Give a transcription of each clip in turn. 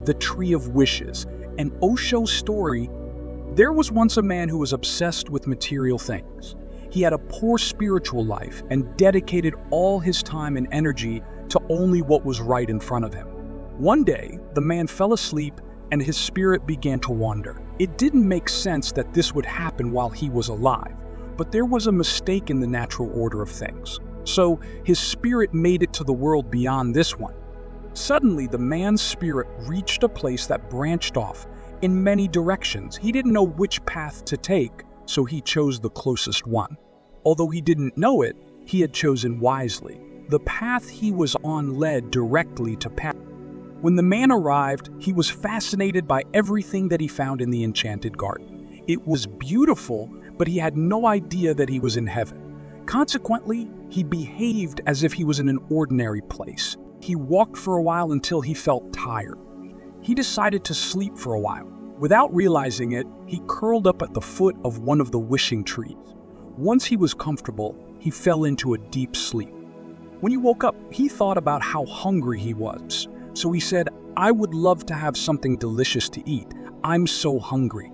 the Tree of Wishes, an Osho story. There was once a man who was obsessed with material things. He had a poor spiritual life and dedicated all his time and energy to only what was right in front of him. One day, the man fell asleep and his spirit began to wander. It didn't make sense that this would happen while he was alive, but there was a mistake in the natural order of things. So his spirit made it to the world beyond this one. Suddenly, the man's spirit reached a place that branched off in many directions. He didn't know which path to take, so he chose the closest one. Although he didn't know it, he had chosen wisely. The path he was on led directly to paradise. When the man arrived, he was fascinated by everything that he found in the enchanted garden. It was beautiful, but he had no idea that he was in heaven. Consequently, he behaved as if he was in an ordinary place. He walked for a while until he felt tired. He decided to sleep for a while. Without realizing it, he curled up at the foot of one of the wishing trees. Once he was comfortable, he fell into a deep sleep. When he woke up, he thought about how hungry he was. So he said, "I would love to have something delicious to eat. I'm so hungry."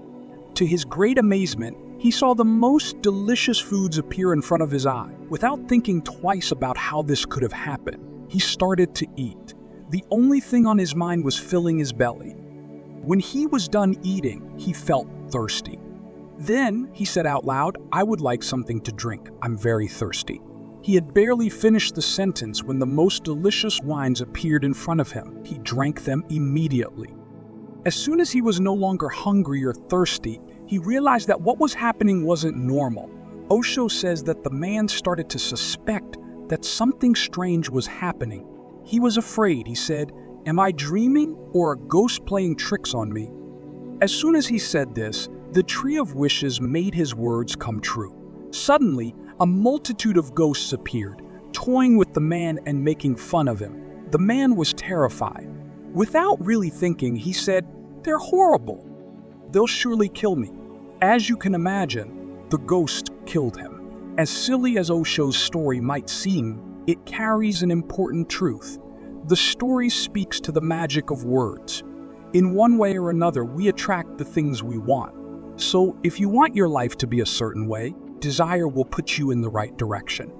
To his great amazement, he saw the most delicious foods appear in front of his eye. Without thinking twice about how this could have happened, he started to eat. The only thing on his mind was filling his belly. When he was done eating, he felt thirsty. Then he said out loud, "I would like something to drink. I'm very thirsty." He had barely finished the sentence when the most delicious wines appeared in front of him. He drank them immediately. As soon as he was no longer hungry or thirsty, he realized that what was happening wasn't normal. Osho says that the man started to suspect that something strange was happening. He was afraid. He said, "Am I dreaming or a ghost playing tricks on me?" As soon as he said this, the Tree of Wishes made his words come true. Suddenly, a multitude of ghosts appeared, toying with the man and making fun of him. The man was terrified. Without really thinking, he said, "They're horrible. They'll surely kill me." As you can imagine, the ghost killed him. As silly as Osho's story might seem, it carries an important truth. The story speaks to the magic of words. In one way or another, we attract the things we want. So if you want your life to be a certain way, desire will put you in the right direction.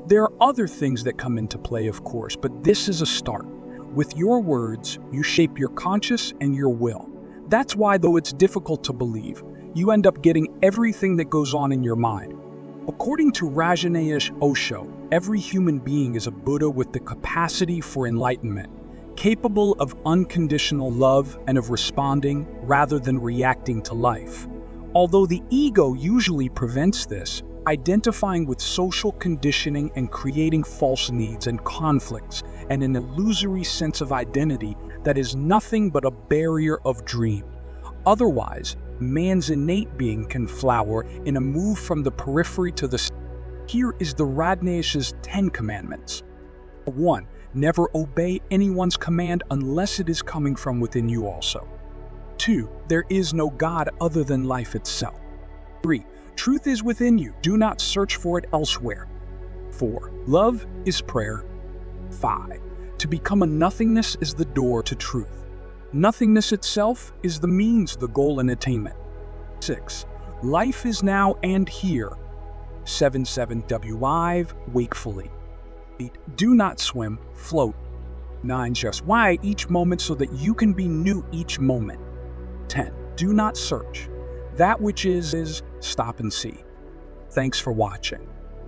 There are other things that come into play, of course, but this is a start. With your words, you shape your conscious and your will. That's why, though it's difficult to believe, you end up getting everything that goes on in your mind. According to Rajneesh Osho, every human being is a Buddha with the capacity for enlightenment, capable of unconditional love and of responding rather than reacting to life. Although the ego usually prevents this, identifying with social conditioning and creating false needs and conflicts and an illusory sense of identity that is nothing but a barrier of dream. Otherwise, man's innate being can flower in a move from the periphery to the. Here is the Rajneesh's 10 commandments. 1. Never obey anyone's command unless it is coming from within you also. 2. There is no God other than life itself. 3. Truth is within you. Do not search for it elsewhere. 4. Love is prayer. 5. To become a nothingness is the door to truth. Nothingness itself is the means, the goal, and attainment. 6. Life is now and here. 7. Wive wakefully. 8. Do not swim, float. 9. Just why each moment so that you can be new each moment. 10. Do not search. That which is, stop and see. Thanks for watching.